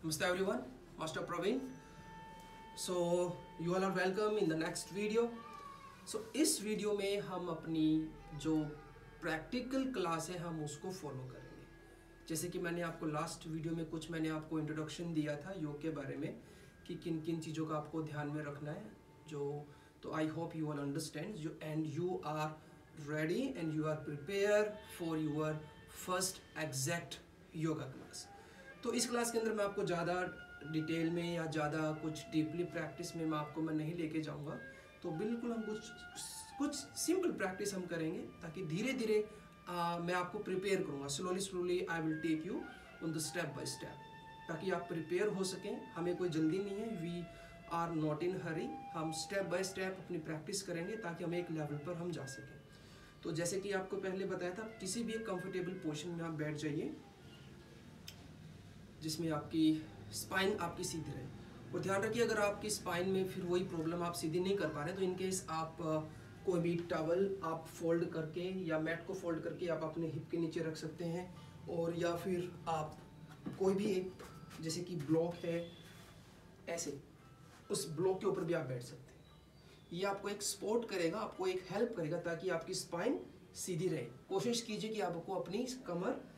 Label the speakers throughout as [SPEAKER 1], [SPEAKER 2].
[SPEAKER 1] Namaste everyone, Master Praveen. So you all are welcome in the next video. So इस video में हम अपनी जो प्रैक्टिकल क्लास है हम उसको फॉलो करेंगे। जैसे कि मैंने आपको लास्ट वीडियो में मैंने आपको इंट्रोडक्शन दिया था योग के बारे में कि किन किन चीज़ों का आपको ध्यान में रखना है। तो I hope you all understand and you are ready and you are prepare for your first exact yoga class. तो इस क्लास के अंदर मैं आपको ज़्यादा डिटेल में या ज़्यादा कुछ डीपली प्रैक्टिस में मैं नहीं लेके जाऊंगा। तो बिल्कुल हम कुछ सिंपल प्रैक्टिस हम करेंगे ताकि धीरे धीरे मैं आपको प्रिपेयर करूँगा। Slowly I will take you on the step by step ताकि आप प्रिपेयर हो सकें। हमें कोई जल्दी नहीं है, वी आर नॉट इन हरी। हम स्टेप बाय स्टेप अपनी प्रैक्टिस करेंगे ताकि हम एक लेवल पर हम जा सकें। तो जैसे कि आपको पहले बताया था, किसी भी एक कंफर्टेबल पोजीशन में आप बैठ जाइए जिसमें आपकी स्पाइन आपकी सीधी रहे। और ध्यान रखिए, अगर आपकी स्पाइन में फिर वही प्रॉब्लम, आप सीधी नहीं कर पा रहे, तो इनकेस आप कोई भी टॉवल आप फोल्ड करके या मैट को फोल्ड करके आप अपने हिप के नीचे रख सकते हैं। और या फिर आप कोई भी एक जैसे कि ब्लॉक है ऐसे, उस ब्लॉक के ऊपर भी आप बैठ सकते हैं। ये आपको एक सपोर्ट करेगा, आपको एक हेल्प करेगा ताकि आपकी स्पाइन सीधी रहे। कोशिश कीजिए कि आपको अपनी कमर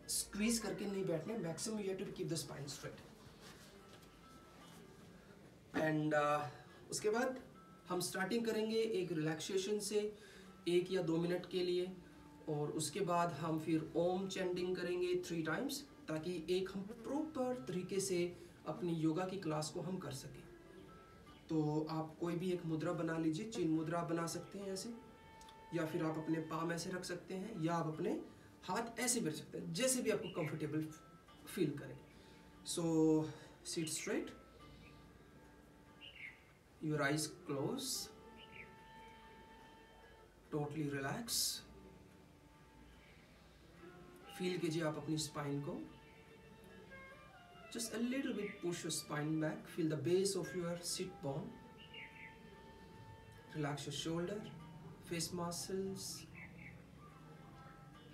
[SPEAKER 1] स्क्वीज करके नहीं बैठने। Maximum you have to keep the spine straight. And उसके बाद हम स्टार्टिंग करेंगे एक रिलैक्सेशन से 1 या 2 मिनट के लिए। और उसके बाद हम फिर ओम चैंटिंग करेंगे 3 टाइम्स ताकि एक हम प्रॉपर तरीके से अपनी योगा की क्लास को हम कर सकें। तो आप कोई भी एक मुद्रा बना लीजिए। चिन्ह मुद्रा बना सकते हैं ऐसे, या फिर आप अपने पाम ऐसे रख सकते हैं, या आप अपने हाथ ऐसे भी रख सकते हैं, जैसे भी आपको कंफर्टेबल फील करें। So sit straight, your eyes close, totally relax. Feel कीजिए आप अपनी स्पाइन को। Just a little bit push your spine back, feel the base of your sit bone, relax your shoulder, face muscles,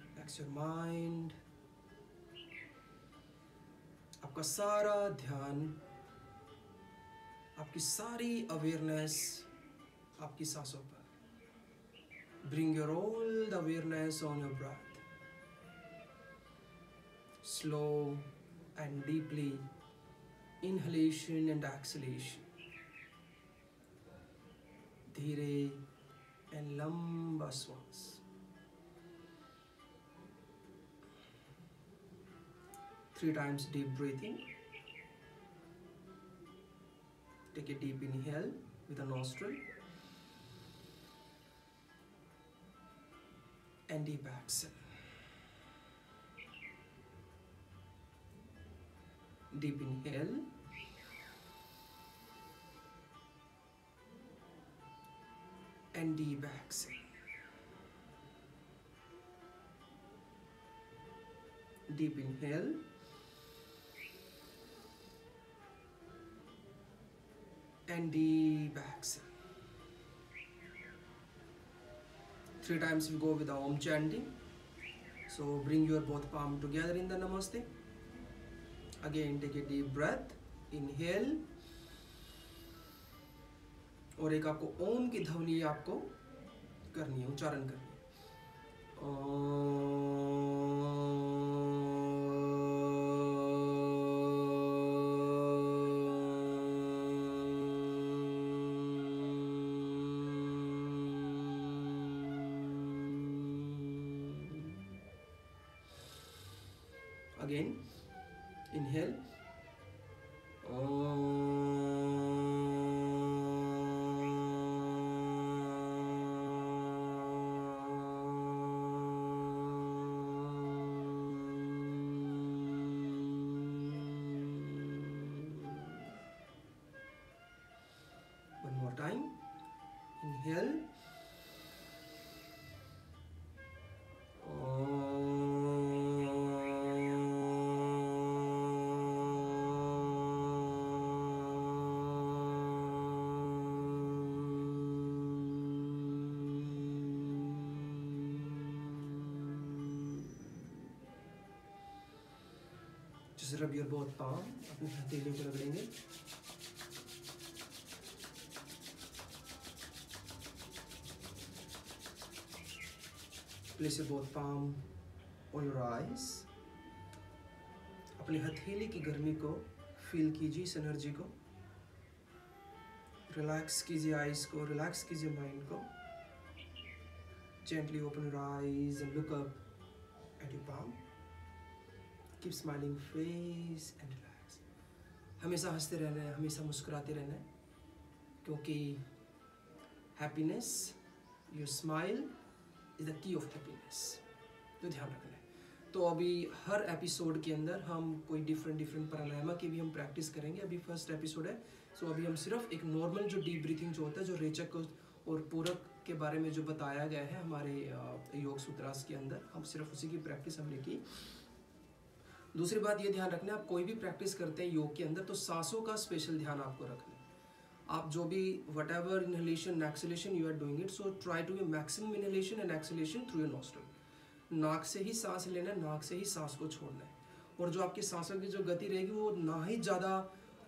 [SPEAKER 1] relax your mind. आपका सारा ध्यान, आपकी सारी awareness आपकी सांसों पर। Bring your all the awareness on your breath. Slow and deeply inhalation and exhalation. धीरे and लंबा श्वास। Three times deep breathing. Take a deep inhale with a nostril and deep exhale. Deep inhale and deep exhale. Deep inhale and deep exhale. 3 times we go with the Om chanting. So bring your both palm together in the Namaste. Again take a deep breath. Inhale. और एक आपको ओम की ध्वनि आपको करनी है, उच्चारण करनी है। Again, inhale. One more time. Inhale. Just rub your both palm, अपने हथेलियों को रगड़ेंगे। Place your both palm on your eyes. अपने हथेली की गर्मी को फील कीजिए, इस एनर्जी को। रिलैक्स कीजिए आईज को, रिलैक्स कीजिए माइंड को। Gently open your eyes and look up at your palm. Keep smiling face and relax. हमेशा हंसते रहना है, हमेशा मुस्कुराते रहना है, क्योंकि happiness, your smile is the key of happiness. तो ध्यान रखना है। तो अभी हर एपिसोड के अंदर हम कोई डिफरेंट प्राणायाम की भी हम प्रैक्टिस करेंगे। अभी फर्स्ट एपिसोड है, सो अभी हम सिर्फ एक नॉर्मल जो डीप ब्रीथिंग जो होता है, जो रेचक और पूरक के बारे में जो बताया गया है हमारे योग सूत्रास के अंदर, हम सिर्फ उसी की प्रैक्टिस हमने की। दूसरी बात ये ध्यान रखना है, आप कोई भी प्रैक्टिस करते हैं योग के अंदर तो सांसों का स्पेशल ध्यान आपको रखना है। आप जो भी whatever inhalation exhalation you are doing it, so try to be maximum inhalation and exhalation through your nostril. नाक से ही सांस लेना है, नाक से ही सांस को छोड़ना है। और जो आपकी सांसों की जो गति रहेगी वो ना ही ज़्यादा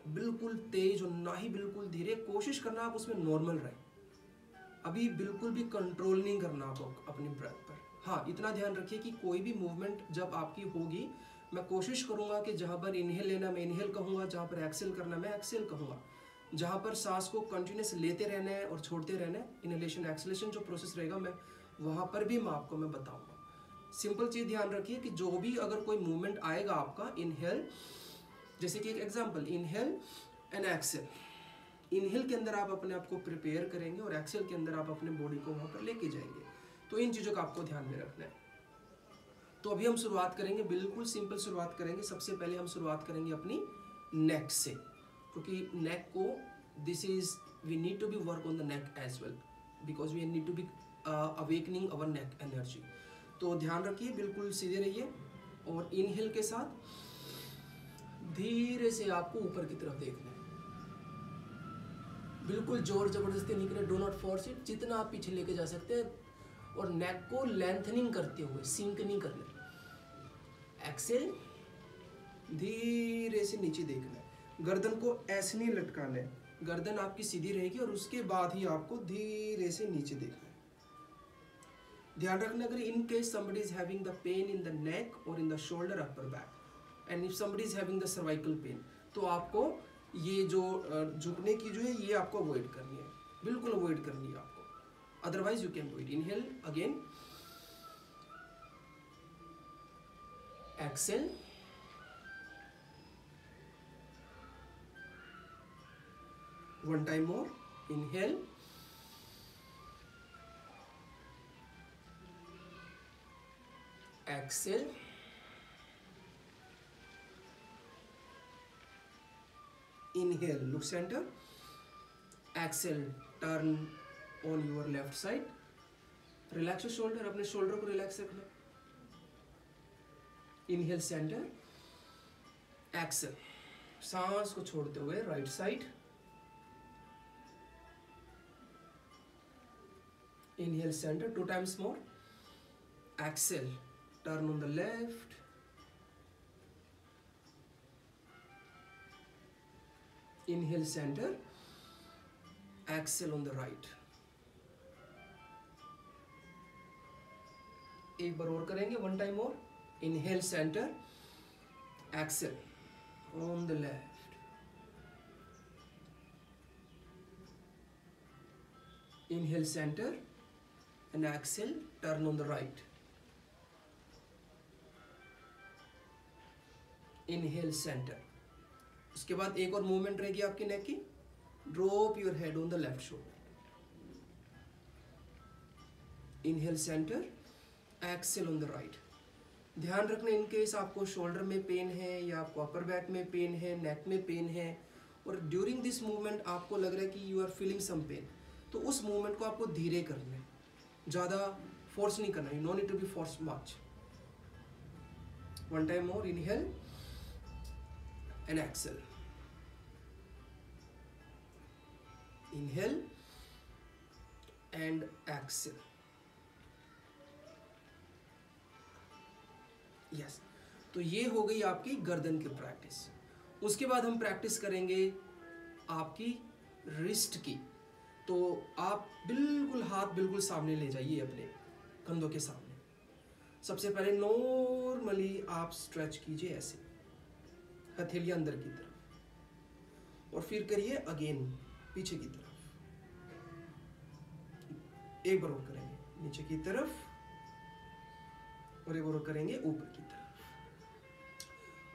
[SPEAKER 1] बिल्कुल तेज और ना ही बिल्कुल धीरे, कोशिश करना आप उसमें नॉर्मल रहें। अभी बिल्कुल भी कंट्रोल नहीं करना आपको अपनी ब्रेथ पर। हाँ, इतना ध्यान रखिए कि कोई भी मूवमेंट जब आपकी होगी, मैं कोशिश करूँगा कि जहाँ पर इनहेल लेना मैं इनहेल कहूँगा, जहाँ पर एक्सेल करना मैं एक्सेल कहूँगा। जहाँ पर सांस को कंटिन्यूस लेते रहना है और छोड़ते रहना है, इनहेलेशन एक्सेलेशन जो प्रोसेस रहेगा मैं वहाँ पर भी आपको मैं बताऊँगा। सिंपल चीज़ ध्यान रखिए कि जो भी अगर कोई मूवमेंट आएगा आपका, इनहेल, जैसे कि एक example, inhale and exhale. Inhale के अंदर आप अपने आप को प्रिपेयर करेंगे और एक्सेल के अंदर आप अपने बॉडी को वहाँ पर लेके जाएंगे। तो इन चीज़ों का आपको ध्यान में रखना है। तो अभी हम शुरुआत करेंगे, बिल्कुल सिंपल शुरुआत करेंगे। सबसे पहले हम शुरुआत करेंगे अपनी नेक से, क्योंकि नेक को this is we need to be work on the neck as well, because we need to be awakening our neck energy. तो ध्यान रखिए, बिल्कुल सीधे रहिए और इनहेल के साथ धीरे से आपको ऊपर की तरफ देखना है। बिल्कुल जोर जबरदस्ती नहीं करें, डो नॉट फोर्स इट, जितना आप पीछे लेके जा सकते हैं। और नेक को लेंथनिंग करते हुए, सिंक नहीं करना। एक्सेल, धीरे से नीचे देखना है। गर्दन को ऐसे नहीं लटकाना है, गर्दन आपकी सीधी रहेगी और उसके बाद ही आपको धीरे से नीचे देखना है। ध्यान रखना, अगर in case somebody is having the pain in the neck or in the shoulder upper back and if somebody is having the cervical pain, तो आपको ये जो झुकने की जो है ये आपको अवॉइड करनी है, बिल्कुल अवॉइड करनी है आपको। Otherwise you can do it. Inhale again, exhale, one time more, inhale, exhale, inhale, look center, exhale, turn on your left side, relax your shoulder, अपने shoulder को relax रखना। inhale center, exhale, सांस को छोड़ते हुए right side, inhale center, 2 times more, exhale, turn on the left, inhale center, exhale on the right। एक बार और करेंगे, वन टाइम और। Inhale centre, exhale on the left, inhale centre and exhale, turn on the right. Inhale centre. उसके बाद एक और movement रहेगी आपकी नेक की, drop your head on the left shoulder. Inhale centre, exhale on the right. ध्यान रखना, in case आपको शोल्डर में पेन है या आपको अपर बैक में पेन है, नेक में पेन है और ड्यूरिंग दिस मूवमेंट आपको लग रहा है कि you are feeling some pain, तो उस मूवमेंट को आपको धीरे करना है, ज़्यादा फोर्स नहीं करना है। No need to be force much. One time more, inhale and exhale, inhale and exhale। yes, तो ये हो गई आपकी गर्दन की प्रैक्टिस। उसके बाद हम प्रैक्टिस करेंगे आपकी रिस्ट की। तो आप बिल्कुल हाथ बिल्कुल सामने ले जाइए, अपने कंधों के सामने। सबसे पहले नॉर्मली आप स्ट्रेच कीजिए ऐसे, हथेली अंदर की तरफ, और फिर करिए अगेन पीछे की तरफ। एक बार और करेंगे नीचे की तरफ, और एक बार और करेंगे ऊपर की तरफ।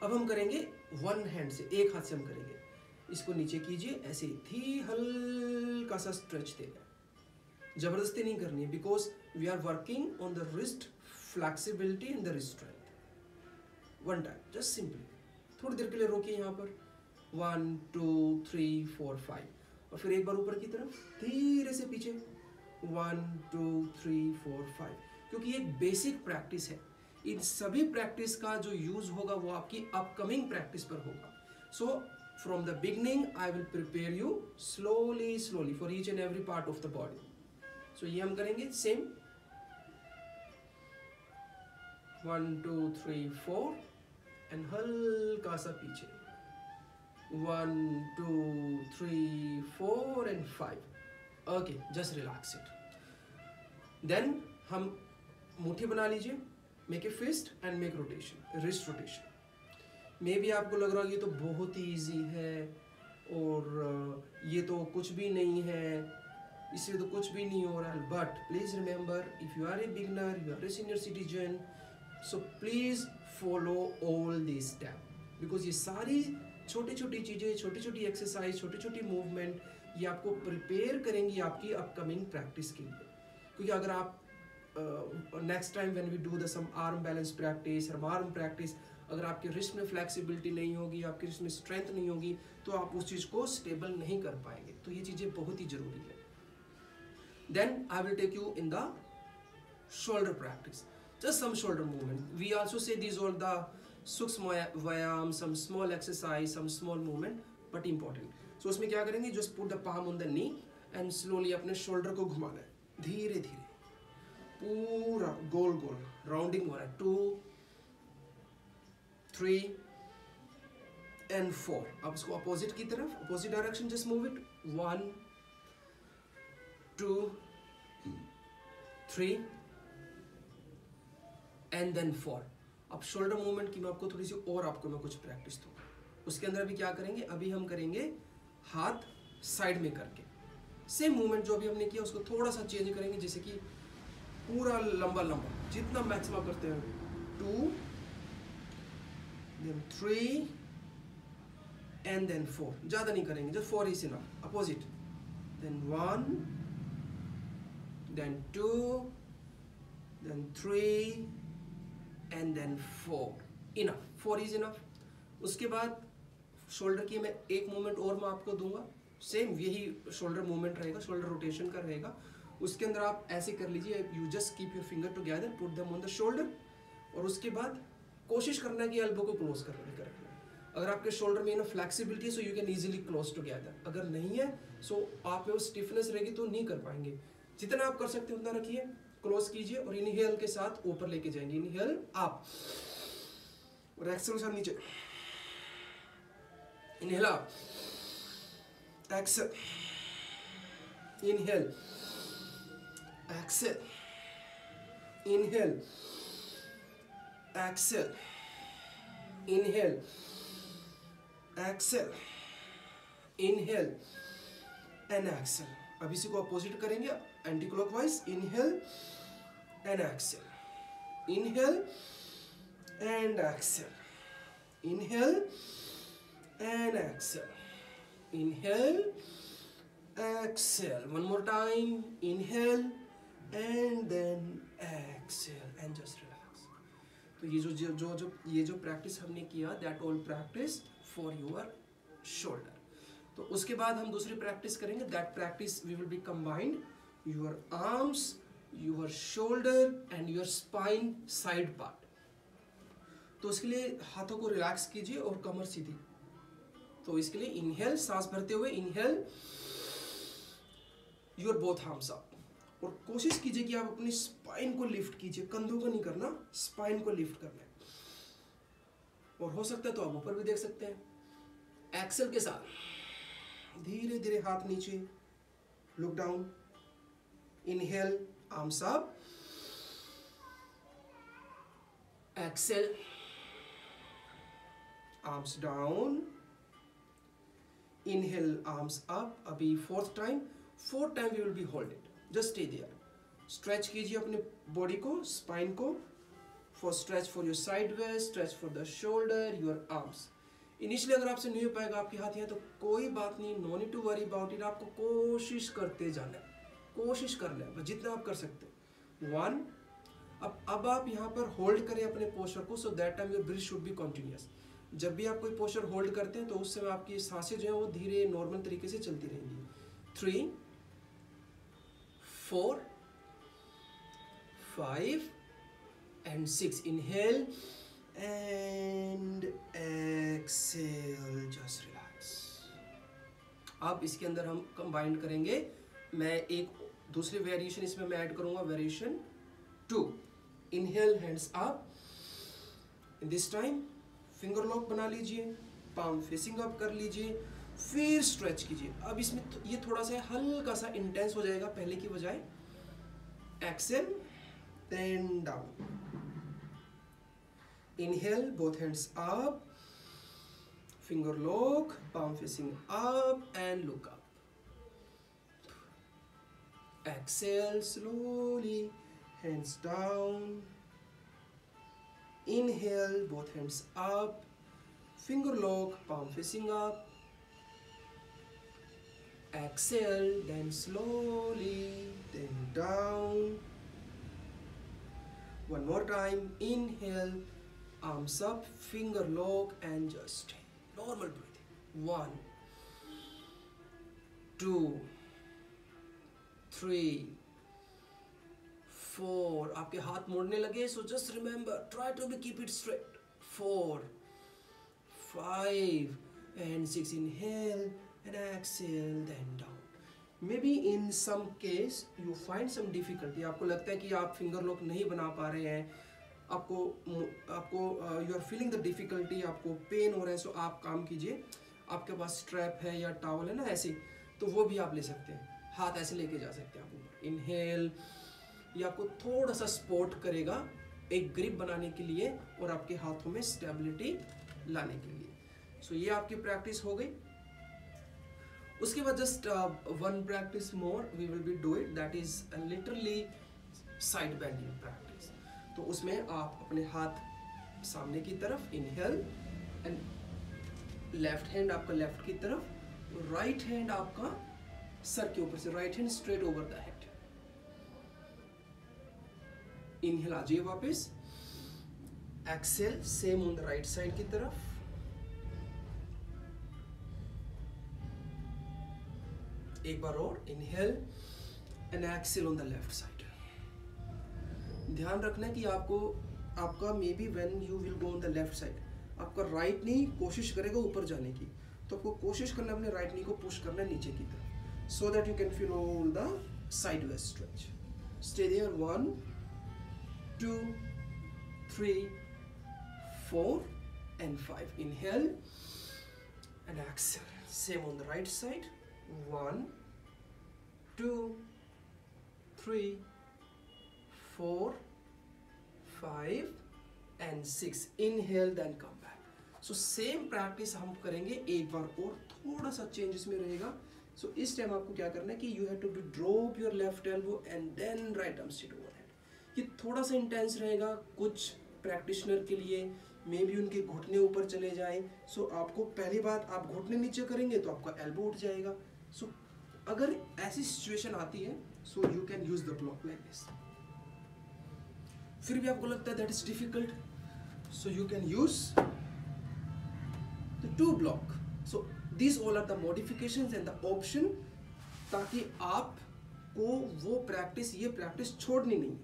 [SPEAKER 1] अब हम करेंगे वन हैंड से, एक हाथ से हम करेंगे। इसको नीचे कीजिए ऐसे ही, हल्का सा स्ट्रेच देगा, जबरदस्ती नहीं करनी है, because we are working on the wrist flexibility and the wrist strength. One time just simply थोड़ी देर के लिए रोकिए यहाँ पर, 1 2 3 4 5, और फिर एक बार ऊपर की तरफ धीरे से पीछे, 1 2 3 4 5। क्योंकि एक बेसिक प्रैक्टिस है, इन सभी प्रैक्टिस का जो यूज होगा वो आपकी अपकमिंग प्रैक्टिस पर होगा। So from the beginning I will prepare you slowly slowly for each and every part of the body. So ये हम करेंगे सेम, 1 2 3 4, एंड हल्का सा पीछे, 1 2 3 4 and 5। Okay, just relax it. Then हम मुट्ठी बना लीजिए, make a fist and make rotation, wrist rotation. मे भी आपको लग रहा है ये तो बहुत ही ईजी है, और ये तो कुछ भी नहीं है, इससे तो कुछ भी नहीं हो रहा है। But please remember, if you are a beginner, you are a senior citizen, so please follow all this step, because ये सारी छोटी छोटी चीज़ें, छोटी छोटी एक्सरसाइज, छोटी छोटी मूवमेंट, ये आपको प्रिपेयर करेंगी आपकी अपकमिंग प्रैक्टिस के लिए। क्योंकि अगर आप next time when we do the some arm balance practice, arm practice, अगर आपके रिस्ट में फ्लेक्सिबिलिटी नहीं होगी, आपके रिस्ट में स्ट्रेंथ नहीं होगी, तो आप उस चीज़ को स्टेबल नहीं कर पाएंगे। तो ये चीज़ें बहुत ही जरूरी है। Then I will take you in the shoulder practice, just some shoulder movement. We also say these are the सूक्ष्म व्यायाम, some small exercise, some small movement, but important. So उसमें क्या करेंगे, just put the palm on the knee and slowly अपने shoulder को घुमाना है, धीरे धीरे पूरा गोल गोल राउंडिंग हो रहा है। 2 3 and 4। अब इसको अपोजिट की तरफ, opposite direction, just move it, 1 2 3 and then 4। अब शोल्डर मूवमेंट की मैं आपको थोड़ी सी और आपको मैं कुछ प्रैक्टिस दूंगा। उसके अंदर अभी क्या करेंगे, अभी हम करेंगे हाथ साइड में करके, सेम मूवमेंट जो अभी हमने किया उसको थोड़ा सा चेंज करेंगे, जैसे कि पूरा लंबा लंबा जितना मैक्सिमम करते हैं, 2 then 3 and then 4, ज़्यादा नहीं करेंगे, just 4 is enough. Opposite, then 1 then 2 then 3 and then 4, enough, 4 is enough. उसके बाद शोल्डर की मैं एक मूवमेंट और मैं आपको दूंगा, सेम यही शोल्डर मूवमेंट रहेगा, शोल्डर रोटेशन का रहेगा। उसके अंदर आप ऐसे कर लीजिए, you just keep your finger together, put them on the shoulder, और उसके बाद कोशिश करना है कि एल्बो को क्लोज करने का रखना है। अगर आपके शोल्डर में इनफ फ्लेक्सिबिलिटी है, so you can easily close together. अगर नहीं है, सो आप में वो स्टिफनेस रहेगी तो नहीं कर पाएंगे। जितना आप कर सकते हैं उतना रखिए, क्लोज कीजिए, और इनहेल के साथ ऊपर लेके जाएंगे, इनहेल अप, और एक्सेल के साथ नीचे, inhale up, exhale, inhale, exhale, inhale, exhale, inhale, exhale, inhale and exhale. अब इसी को अपोजिट करेंगे, anti clockwise, inhale and exhale, inhale and exhale, inhale and exhale, inhale, exhale, one more time, inhale and then exhale and just relax. तो ये जो practice हमने किया, that all practice for your shoulder. तो उसके बाद हम दूसरी प्रैक्टिस करेंगे, that practice we will be combined your arms, your shoulder and your spine side part. तो उसके लिए हाथों को रिलैक्स कीजिए और कमर सीधी। तो इसके लिए इनहेल, सांस भरते हुए inhale, your both arms up, और कोशिश कीजिए कि आप अपनी स्पाइन को लिफ्ट कीजिए, कंधों को नहीं करना, स्पाइन को लिफ्ट करना है। और हो सकता है तो आप ऊपर भी देख सकते हैं। एक्सेल के साथ धीरे धीरे हाथ नीचे, look down, inhale, arms up, exhale, arms down, inhale, arms up. अभी fourth time we will be hold it, just stay there. Stretch कीजिए अपने बॉडी को, स्पाइन को, for stretch for your side waist, stretch for the shoulder, your arms. Initially अगर आपसे नहीं हो पाएगा आपके हाथ यहाँ तो कोई बात नहीं, no need to worry about it. आपको कोशिश करते जाना है, कोशिश कर लें जितना आप कर सकते हैं। 1। अब आप यहाँ पर होल्ड करें अपने पोस्चर को, so that time your breathe should be continuous. जब भी आप कोई पोस्चर होल्ड करते हैं तो उस समय आपकी सांसें जो है वो धीरे नॉर्मल तरीके से चलती रहेंगी। 3, 4, 5 and 6. Inhale and exhale, just relax. अब इसके अंदर हम कंबाइन करेंगे, मैं एक दूसरी वेरिएशन इसमें मैं ऐड करूंगा, variation 2। Inhale, hands up, this time finger lock बना लीजिए, पाम फेसिंग अप कर लीजिए, फिर स्ट्रेच कीजिए। अब इसमें ये थोड़ा सा हल्का सा इंटेंस हो जाएगा पहले की बजाय। Exhale, then down, inhale, both hands up, finger lock, palm facing up and look up. Exhale slowly, hands down. Inhale, both hands up, finger lock, palm facing up. Exhale, then slowly, then down. One more time, inhale, arms up, finger lock and just stay. Normal breathing. 1, 2, 3, 4. आपके हाथ मोड़ने लगे, so just remember, try to keep it straight. 4, 5 and 6. Inhale and exhale, then down. Maybe in some case you find some difficulty. आपको लगता है कि आप finger lock नहीं बना पा रहे हैं, आपको you are feeling the difficulty, आपको पेन हो रहा है, सो आप काम कीजिए, आपके पास स्ट्रैप है या टॉवल है ना ऐसे, तो वो भी आप ले सकते हैं, हाथ ऐसे लेके जा सकते हैं आप ऊपर। इनहेल, ये आपको थोड़ा सा सपोर्ट करेगा एक ग्रिप बनाने के लिए और आपके हाथों में स्टेबिलिटी लाने के लिए। सो ये आपकी प्रैक्टिस हो गई। उसके बाद just 1 practice more we will be do it, that is literally side bending practice. तो उसमें आप अपने हाथ सामने की तरफ, इनहेल एंड लेफ्ट हैंड आपका लेफ्ट की तरफ, राइट हैंड आपका सर के ऊपर से, right hand straight over the head. Inhale आ जाइए वापस, exhale same on the right side की तरफ, एक बार और, inhale and exhale on the left side. ध्यान रखना कि आपका may be when you will go on the left side, आपका राइट नी कोशिश करेगा ऊपर जाने की, तो आपको कोशिश करना अपने राइट नी को पुश करना है नीचे की तरफ, so that you can feel all the sideways stretch. Stay there. 1, 2, 3, 4 and 5. Inhale and exhale. Same on the right side. 1, 2, 3, 4, 5 and 6. Inhale then come back. So same practice हम करेंगे एक बार और, थोड़ा सा चेंज इसमें रहेगा। So इस टाइम आपको क्या करना है कि you have to drop your left elbow and then right arm straight overhead। ये थोड़ा सा इंटेंस रहेगा कुछ प्रैक्टिशनर के लिए, मे बी उनके घुटने ऊपर चले जाएं। सो आपको पहली बात, आप घुटने नीचे करेंगे तो आपका एल्बो उठ जाएगा। सो अगर ऐसी सिचुएशन आती है, so you can use the block like this. फिर भी आपको लगता है that is difficult, so you can use the 2 block. So this all are the modifications and the option, ताकि आपको वो प्रैक्टिस, ये प्रैक्टिस छोड़नी नहीं।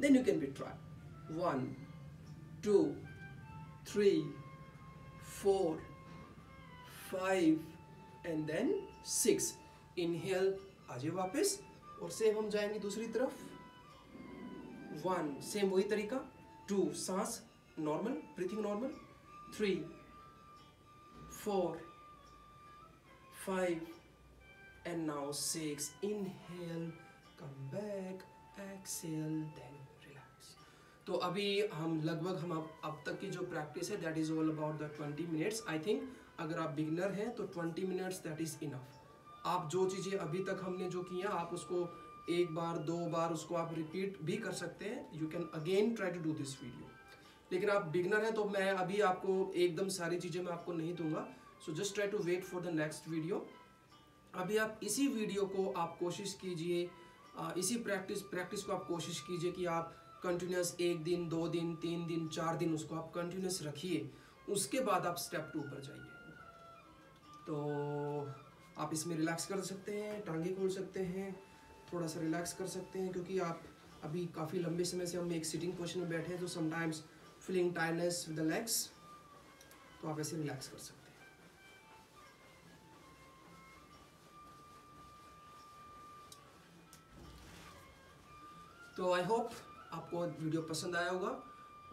[SPEAKER 1] Then you can be try 1, 2, 3, 4, 5 and then 6। Inhale आ जाए वापस और सेम हम जाएंगे दूसरी तरफ। 1 सेम वही तरीका, 2 सांस normal, breathing normal, 3 4 5 and now 6. Inhale, come back, exhale, then relax. तो अभी हम लगभग अब तक की जो प्रैक्टिस है that is all about the 20 minutes. I think अगर आप बिगनर हैं तो 20 मिनट्स दैट इज इनफ. आप जो चीज़ें अभी तक हमने जो किया आप उसको एक बार दो बार उसको आप रिपीट भी कर सकते हैं. You can again try to do this video. लेकिन आप बिगनर हैं तो मैं अभी आपको एकदम सारी चीज़ें मैं आपको नहीं दूंगा. So just try to wait for the next video. अभी आप इसी वीडियो को आप कोशिश कीजिए, इसी प्रैक्टिस को आप कोशिश कीजिए कि आप कंटिन्यूस 1 दिन 2 दिन 3 दिन 4 दिन उसको आप कंटिन्यूस रखिए. उसके बाद आप स्टेप 2 पर जाइए. तो आप इसमें रिलैक्स कर सकते हैं, टांगे खोल सकते हैं, थोड़ा सा रिलैक्स कर सकते हैं क्योंकि आप अभी काफ़ी लंबे समय से हम एक सिटिंग पोजीशन में बैठे हैं तो sometimes feeling tiredness with the legs. तो आप ऐसे रिलैक्स कर सकते हैं. तो आई होप आपको वीडियो पसंद आया होगा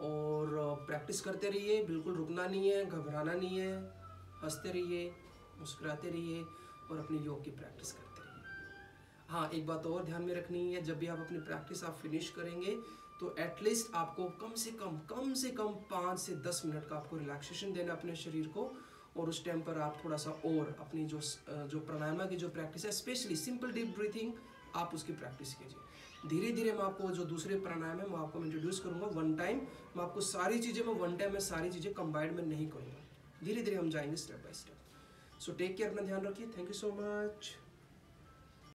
[SPEAKER 1] और प्रैक्टिस करते रहिए. बिल्कुल रुकना नहीं है, घबराना नहीं है, हंसते रहिए, मुस्कुराते रहिए और अपनी योग की प्रैक्टिस करते रहिए. हाँ, एक बात और ध्यान में रखनी है, जब भी आप अपनी प्रैक्टिस आप फिनिश करेंगे तो एटलीस्ट आपको कम से कम 5 से 10 मिनट का आपको रिलैक्सेशन देना अपने शरीर को. और उस टाइम पर आप थोड़ा सा और अपनी जो प्राणायाम की जो प्रैक्टिस है, स्पेशली सिंपल डीप ब्रीथिंग, आप उसकी प्रैक्टिस कीजिए. धीरे धीरे मैं आपको जो दूसरे प्राणायाम है मैं आपको इंट्रोड्यूस करूंगा. वन टाइम मैं आपको सारी चीज़ें वन टाइम में सारी चीज़ें कंबाइंड में नहीं करूँगा. धीरे धीरे हम जाएंगे step by step. So take care, अपना ध्यान रखिए. Thank you so much.